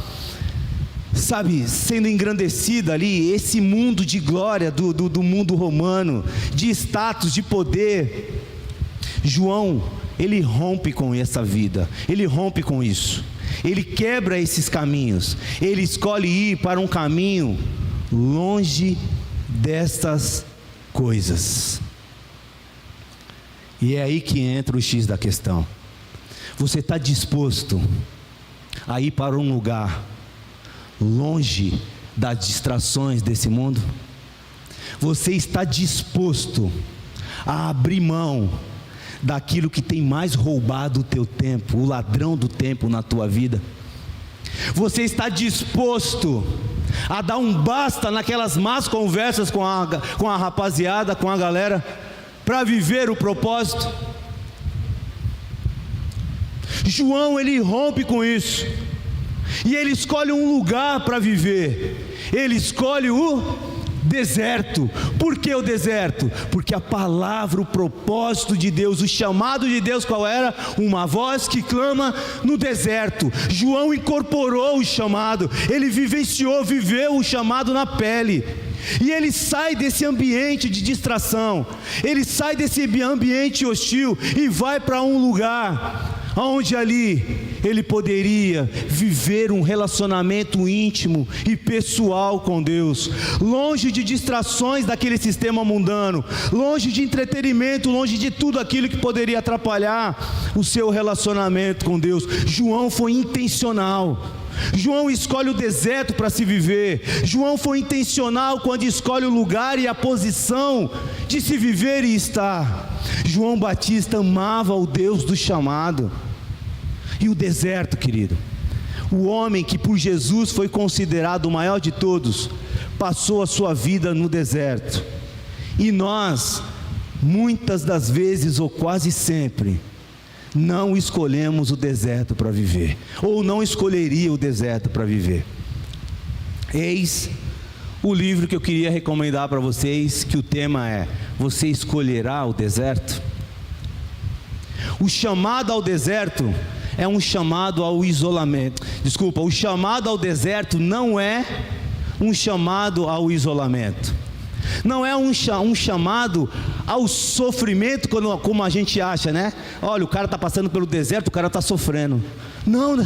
sendo engrandecida ali, esse mundo de glória do mundo romano, de status, de poder. João, ele rompe com essa vida, ele rompe com isso. ele quebra esses caminhos, ele escolhe ir para um caminho longe destas coisas. E é aí que entra o X da questão. Você está disposto a ir para um lugar longe das distrações desse mundo? Você está disposto a abrir mão daquilo que tem mais roubado o teu tempo, o ladrão do tempo na tua vida? Você está disposto a dar um basta naquelas más conversas com a rapaziada, com a galera, para viver o propósito? João, ele rompe com isso, e ele escolhe um lugar para viver. Ele escolhe o deserto. Por que o deserto? Porque a palavra, o propósito de Deus, o chamado de Deus, qual era? Uma voz que clama no deserto. João incorporou o chamado, ele vivenciou, viveu o chamado na pele. E ele sai desse ambiente de distração, ele sai desse ambiente hostil e vai para um lugar onde ali ele poderia viver um relacionamento íntimo e pessoal com Deus, longe de distrações daquele sistema mundano, longe de entretenimento, longe de tudo aquilo que poderia atrapalhar o seu relacionamento com Deus. João foi intencional. João escolhe o deserto para se viver. João foi intencional quando escolhe o lugar e a posição de se viver e estar. João Batista amava o Deus do chamado. E o deserto, querido, o homem que por Jesus foi considerado o maior de todos, passou a sua vida no deserto. E nós, muitas das vezes ou quase sempre, não escolhemos o deserto para viver, ou não escolheria o deserto para viver. Eis o livro que eu queria recomendar para vocês, que o tema é: você escolherá o deserto? O chamado ao deserto é um chamado ao isolamento. Desculpa, o chamado ao deserto não é um chamado ao isolamento. Não é um chamado ao sofrimento, como a gente acha, né? Olha, o cara está passando pelo deserto, o cara está sofrendo. Não,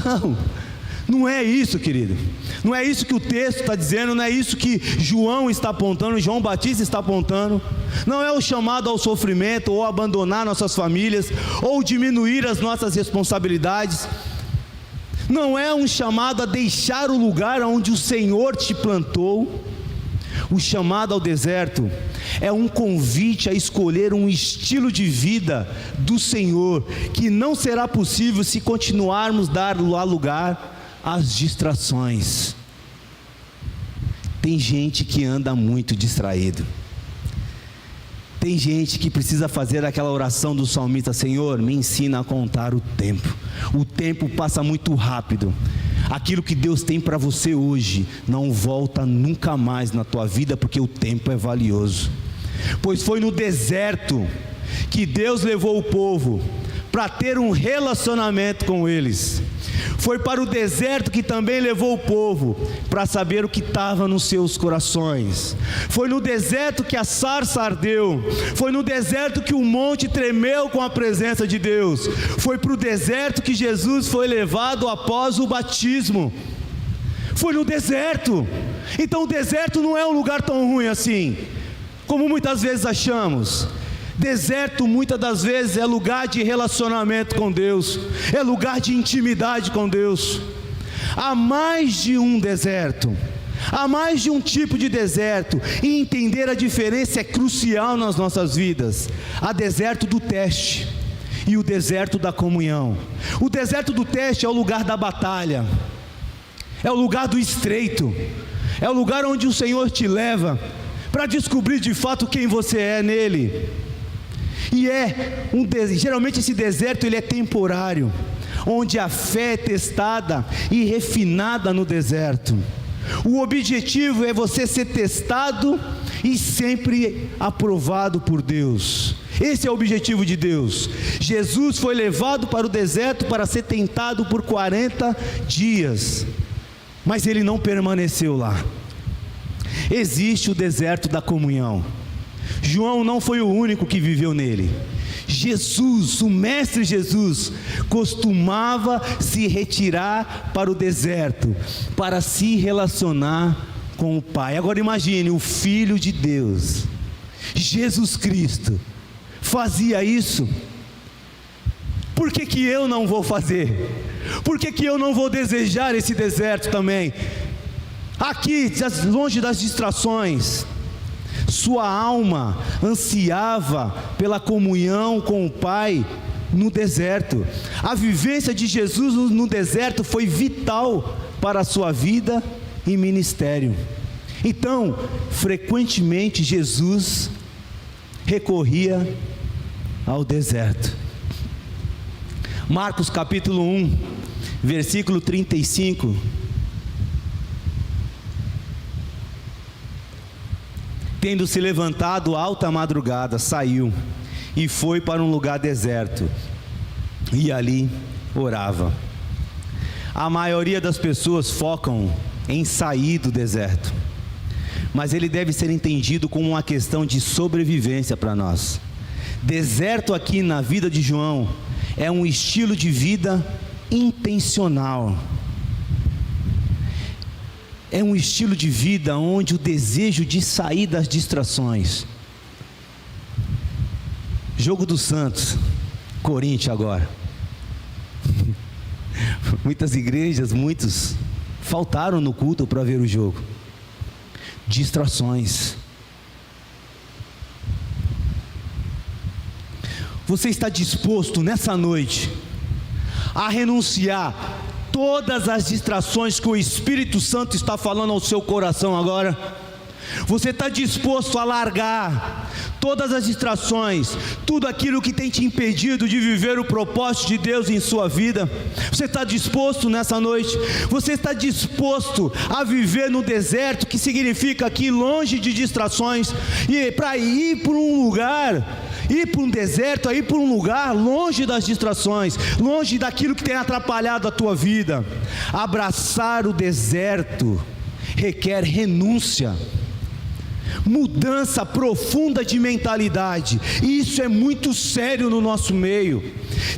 não é isso, querido. Não é isso que o texto está dizendo, não é isso que João está apontando, João Batista está apontando. Não é o chamado ao sofrimento, ou abandonar nossas famílias, ou diminuir as nossas responsabilidades. Não é um chamado a deixar o lugar onde o Senhor te plantou. O chamado ao deserto é um convite a escolher um estilo de vida do Senhor, que não será possível se continuarmos dar lugar às distrações. Tem gente que anda muito distraído. Tem gente que precisa fazer aquela oração do salmista: Senhor, me ensina a contar o tempo. O tempo passa muito rápido. Aquilo que Deus tem para você hoje não volta nunca mais na tua vida, porque o tempo é valioso. Pois foi no deserto que Deus levou o povo para ter um relacionamento com eles. Foi para o deserto que também levou o povo para saber o que estava nos seus corações. Foi no deserto que a sarça ardeu. Foi no deserto que o monte tremeu com a presença de Deus. Foi para o deserto que Jesus foi levado após o batismo. Foi no deserto. Então o deserto não é um lugar tão ruim assim, como muitas vezes achamos. Deserto muitas das vezes é lugar de relacionamento com Deus, é lugar de intimidade com Deus. Há mais de um deserto, há mais de um tipo de deserto, e entender a diferença é crucial nas nossas vidas. Há deserto do teste e o deserto da comunhão. O deserto do teste é o lugar da batalha, é o lugar do estreito, é o lugar onde o Senhor te leva para descobrir de fato quem você é nele. E geralmente esse deserto ele é temporário, onde a fé é testada e refinada no deserto. O objetivo é você ser testado e sempre aprovado por Deus. Esse é o objetivo de Deus. Jesus foi levado para o deserto para ser tentado por 40 dias, mas ele não permaneceu lá. Existe o deserto da comunhão. João não foi o único que viveu nele. Jesus, o Mestre Jesus, costumava se retirar para o deserto, para se relacionar com o Pai. Agora imagine, o Filho de Deus, Jesus Cristo, fazia isso. Por que eu não vou fazer? Por que eu não vou desejar esse deserto também? Aqui, longe das distrações, sua alma ansiava pela comunhão com o Pai no deserto. A vivência de Jesus no deserto foi vital para a sua vida e ministério. Então, frequentemente Jesus recorria ao deserto. Marcos capítulo 1, versículo 35. Tendo se levantado alta madrugada, saiu e foi para um lugar deserto, e ali orava. A maioria das pessoas focam em sair do deserto, mas ele deve ser entendido como uma questão de sobrevivência para nós. Deserto aqui na vida de João é um estilo de vida intencional. É um estilo de vida onde o desejo de sair das distrações. Jogo do Santos, Corinthians agora. Muitas igrejas, muitos faltaram no culto para ver o jogo. Distrações. Você está disposto nessa noite a renunciar todas as distrações que o Espírito Santo está falando ao seu coração agora? Você está disposto a largar todas as distrações, tudo aquilo que tem te impedido de viver o propósito de Deus em sua vida? Você está disposto nessa noite? Você está disposto a viver no deserto, que significa aqui longe de distrações, e para ir para um lugar, ir para um deserto, ir para um lugar longe das distrações, longe daquilo que tem atrapalhado a tua vida? Abraçar o deserto requer renúncia, mudança profunda de mentalidade, e isso é muito sério no nosso meio.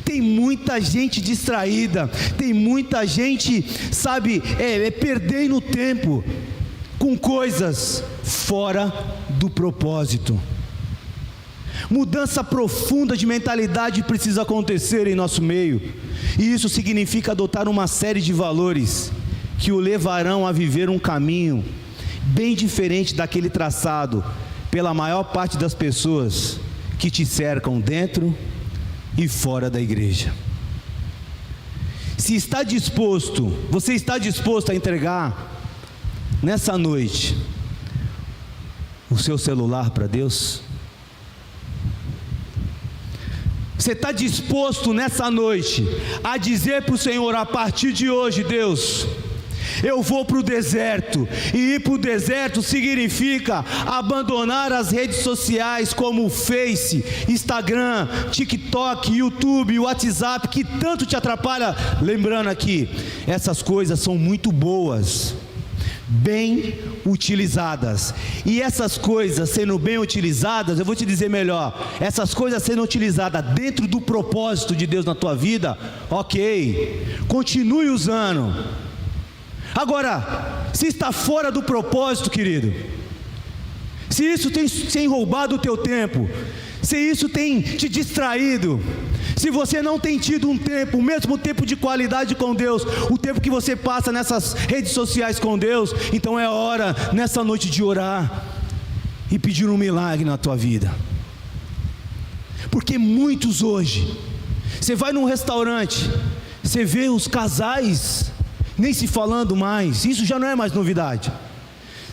Tem muita gente distraída, tem muita gente, perdendo tempo com coisas fora do propósito. Mudança profunda de mentalidade precisa acontecer em nosso meio, e isso significa adotar uma série de valores que o levarão a viver um caminho bem diferente daquele traçado pela maior parte das pessoas que te cercam dentro e fora da igreja. Você está disposto a entregar nessa noite o seu celular para Deus? Você está disposto nessa noite a dizer para o Senhor: a partir de hoje, Deus, eu vou para o deserto? E ir para o deserto significa abandonar as redes sociais como o Face, Instagram, TikTok, YouTube, WhatsApp, que tanto te atrapalha. Lembrando aqui, essas coisas são muito boas, bem utilizadas, e essas coisas sendo bem utilizadas, eu vou te dizer melhor, essas coisas sendo utilizadas dentro do propósito de Deus na tua vida, ok, continue usando. Agora, se está fora do propósito, querido, se isso tem roubado o teu tempo, se isso tem te distraído, se você não tem tido o mesmo tempo de qualidade com Deus, o tempo que você passa nessas redes sociais com Deus, então é hora nessa noite de orar e pedir um milagre na tua vida. Porque muitos hoje, você vai num restaurante, você vê os casais nem se falando mais, isso já não é mais novidade.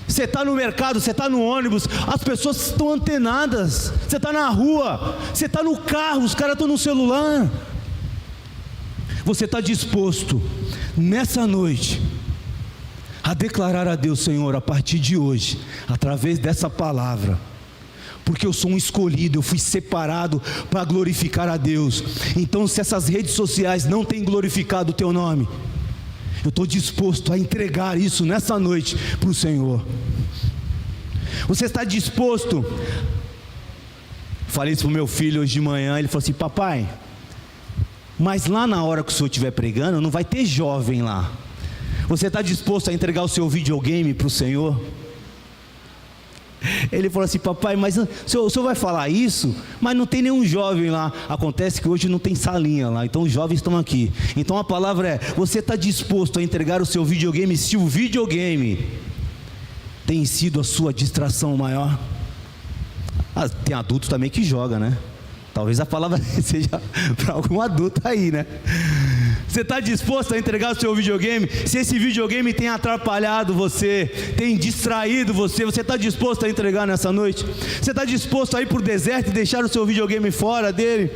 Você está no mercado, você está no ônibus, as pessoas estão antenadas. Você está na rua, você está no carro, os caras estão no celular. Você está disposto nessa noite a declarar a Deus: Senhor, a partir de hoje, através dessa palavra, porque eu sou um escolhido, eu fui separado para glorificar a Deus. Então, se essas redes sociais não têm glorificado o teu nome, eu estou disposto a entregar isso nessa noite para o Senhor. Você está disposto a falei isso para o meu filho hoje de manhã. Ele falou assim: papai, mas lá na hora que o senhor estiver pregando, não vai ter jovem lá. Você está disposto a entregar o seu videogame para o Senhor? Ele falou assim: papai, mas o senhor vai falar isso, mas não tem nenhum jovem lá. Acontece que hoje não tem salinha lá, então os jovens estão aqui. Então a palavra é: você está disposto a entregar o seu videogame se o videogame tem sido a sua distração maior? Tem adulto também que joga, né? Talvez a palavra seja para algum adulto aí, né? Você está disposto a entregar o seu videogame? Se esse videogame tem atrapalhado você, tem distraído você, você está disposto a entregar nessa noite? Você está disposto a ir para o deserto e deixar o seu videogame fora dele?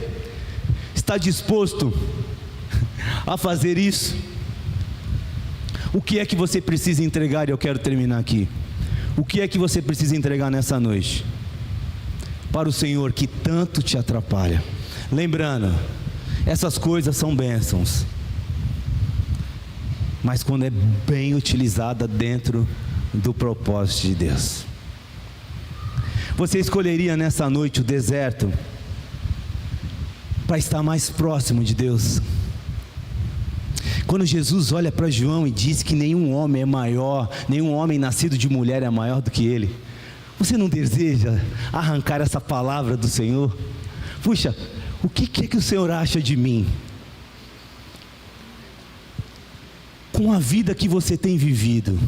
Está disposto a fazer isso? O que é que você precisa entregar? E eu quero terminar aqui. O que é que você precisa entregar nessa noite para o Senhor que tanto te atrapalha? Lembrando, essas coisas são bênçãos, mas quando é bem utilizada dentro do propósito de Deus. Você escolheria nessa noite o deserto para estar mais próximo de Deus? Quando Jesus olha para João e diz que nenhum homem é maior, nenhum homem nascido de mulher é maior do que ele, você não deseja arrancar essa palavra do Senhor? Puxa, o que é que o Senhor acha de mim? Com a vida que você tem vivido,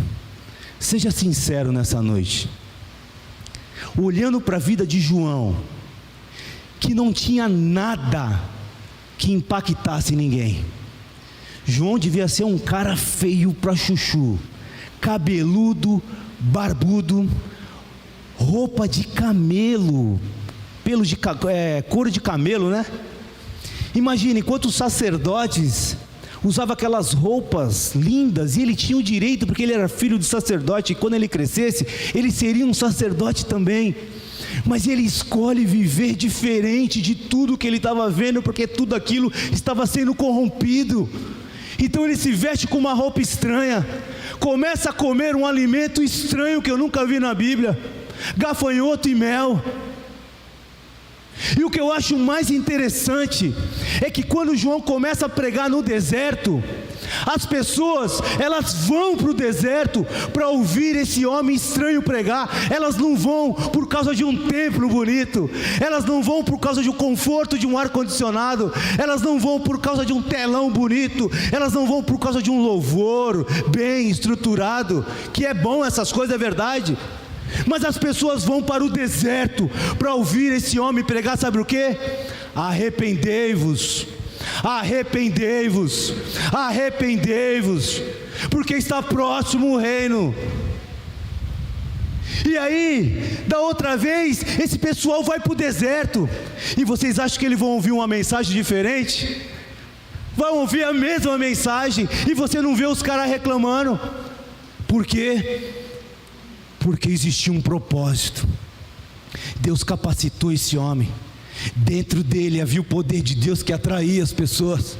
seja sincero nessa noite. Olhando para a vida de João, que não tinha nada que impactasse ninguém. João devia ser um cara feio para chuchu, cabeludo, barbudo, roupa de camelo, pelo de couro de camelo, né? Imagine quantos sacerdotes usavam aquelas roupas lindas, e ele tinha o direito, porque ele era filho de sacerdote, e quando ele crescesse, ele seria um sacerdote também. Mas ele escolhe viver diferente de tudo que ele estava vendo, porque tudo aquilo estava sendo corrompido. Então ele se veste com uma roupa estranha, começa a comer um alimento estranho que eu nunca vi na Bíblia, gafanhoto e mel. E o que eu acho mais interessante é que quando João começa a pregar no deserto, as pessoas, elas vão para o deserto para ouvir esse homem estranho pregar. Elas não vão por causa de um templo bonito, elas não vão por causa do conforto de um ar-condicionado, elas não vão por causa de um telão bonito, elas não vão por causa de um louvor bem estruturado, que é bom, essas coisas, é verdade. Mas as pessoas vão para o deserto para ouvir esse homem pregar, sabe o que? Arrependei-vos, arrependei-vos, arrependei-vos, porque está próximo o reino. E aí, da outra vez, esse pessoal vai para o deserto, e vocês acham que eles vão ouvir uma mensagem diferente? Vão ouvir a mesma mensagem, e você não vê os caras reclamando. Por quê? Porque existia um propósito. Deus capacitou esse homem. Dentro dele havia o poder de Deus que atraía as pessoas.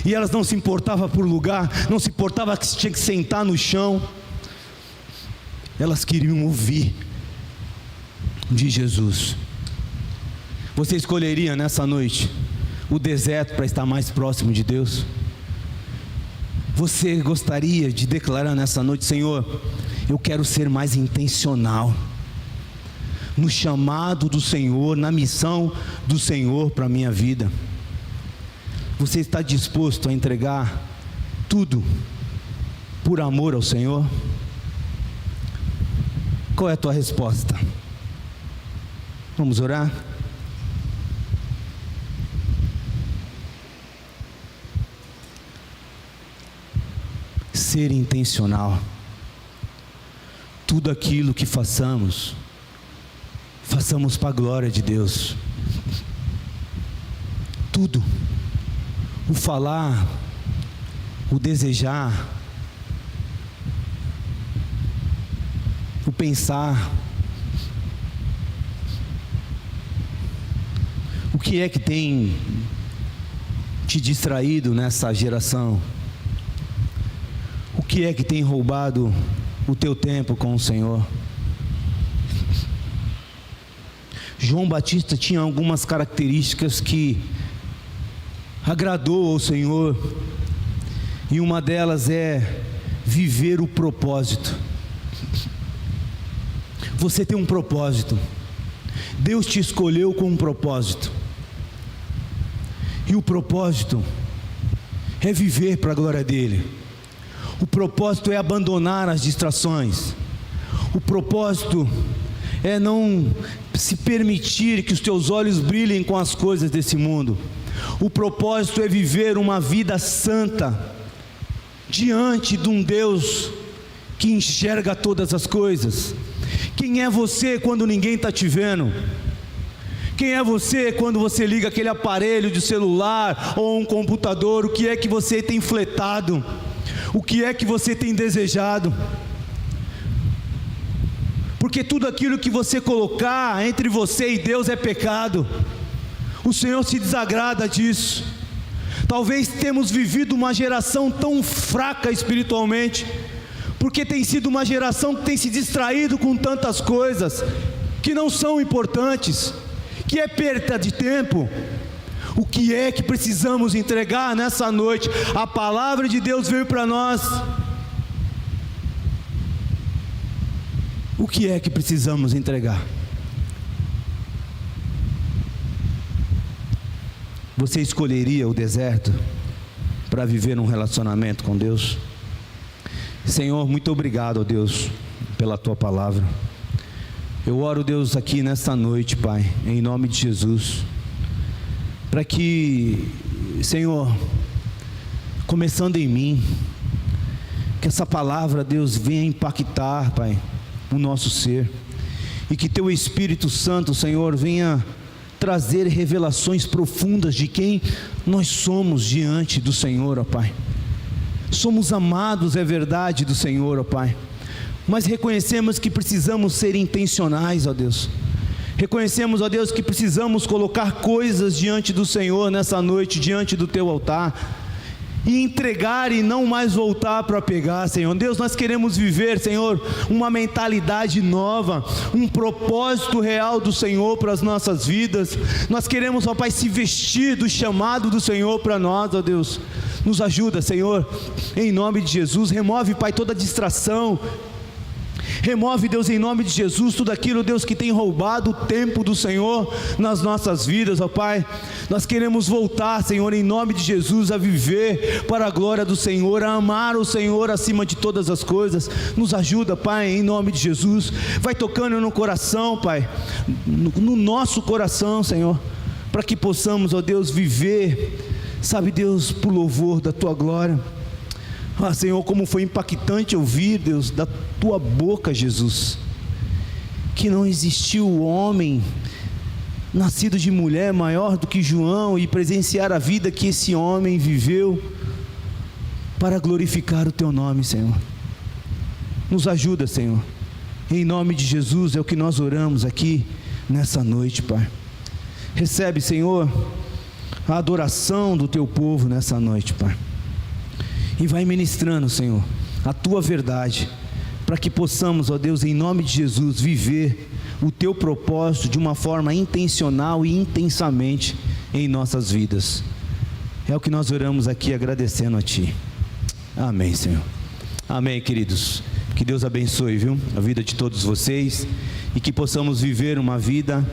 E elas não se importavam por lugar, não se importava que tinha que sentar no chão. Elas queriam ouvir de Jesus. Você escolheria nessa noite o deserto para estar mais próximo de Deus? Você gostaria de declarar nessa noite: Senhor, eu quero ser mais intencional no chamado do Senhor, na missão do Senhor para a minha vida? Você está disposto a entregar tudo por amor ao Senhor? Qual é a tua resposta? Vamos orar? Ser intencional. Tudo aquilo que façamos, façamos para a glória de Deus. Tudo. O falar, o desejar, o pensar. O que é que tem te distraído nessa geração? O que é que tem roubado o teu tempo com o Senhor? João Batista tinha algumas características que agradou ao Senhor, e uma delas é viver o propósito. Você tem um propósito, Deus te escolheu com um propósito, e o propósito é viver para a glória dele. O propósito é abandonar as distrações. O propósito é não se permitir que os teus olhos brilhem com as coisas desse mundo. O propósito é viver uma vida santa diante de um Deus que enxerga todas as coisas. Quem é você quando ninguém está te vendo? Quem é você quando você liga aquele aparelho de celular ou um computador? O que é que você tem fletado? O que é que você tem desejado? Porque tudo aquilo que você colocar entre você e Deus é pecado. O Senhor se desagrada disso. Talvez temos vivido uma geração tão fraca espiritualmente, porque tem sido uma geração que tem se distraído com tantas coisas que não são importantes, que é perda de tempo. O que é que precisamos entregar nessa noite? A palavra de Deus veio para nós. O que é que precisamos entregar? Você escolheria o deserto para viver um relacionamento com Deus? Senhor, muito obrigado, ó Deus, pela Tua palavra. Eu oro, Deus, aqui nesta noite, Pai, em nome de Jesus, para que, Senhor, começando em mim, que essa palavra, Deus, venha impactar, Pai, o nosso ser, e que Teu Espírito Santo, Senhor, venha trazer revelações profundas de quem nós somos diante do Senhor, ó Pai. Somos amados, é verdade, do Senhor, ó Pai, mas reconhecemos que precisamos ser intencionais, ó Deus. Reconhecemos, ó Deus, que precisamos colocar coisas diante do Senhor nessa noite, diante do Teu altar, e entregar e não mais voltar para pegar, Senhor. Deus, nós queremos viver, Senhor, uma mentalidade nova, um propósito real do Senhor para as nossas vidas. Nós queremos, ó Pai, se vestir do chamado do Senhor para nós, ó Deus. Nos ajuda, Senhor, em nome de Jesus. Remove, Pai, toda distração. Remove, Deus, em nome de Jesus, tudo aquilo, Deus, que tem roubado o tempo do Senhor nas nossas vidas, ó Pai. Nós queremos voltar, Senhor, em nome de Jesus, a viver para a glória do Senhor, a amar o Senhor acima de todas as coisas. Nos ajuda, Pai, em nome de Jesus. Vai tocando no coração, Pai, no nosso coração, Senhor, para que possamos, ó Deus, viver, sabe, Deus, por louvor da Tua glória. Ah, Senhor, como foi impactante ouvir, Deus, da Tua boca, Jesus, que não existiu homem nascido de mulher maior do que João, e presenciar a vida que esse homem viveu para glorificar o Teu nome, Senhor. Nos ajuda, Senhor, em nome de Jesus, é o que nós oramos aqui nessa noite, Pai. Recebe, Senhor, a adoração do Teu povo nessa noite, Pai. E vai ministrando, Senhor, a Tua verdade, para que possamos, ó Deus, em nome de Jesus, viver o Teu propósito de uma forma intencional e intensamente em nossas vidas. É o que nós oramos aqui, agradecendo a Ti. Amém, Senhor. Amém, queridos. Que Deus abençoe, viu, a vida de todos vocês, e que possamos viver uma vida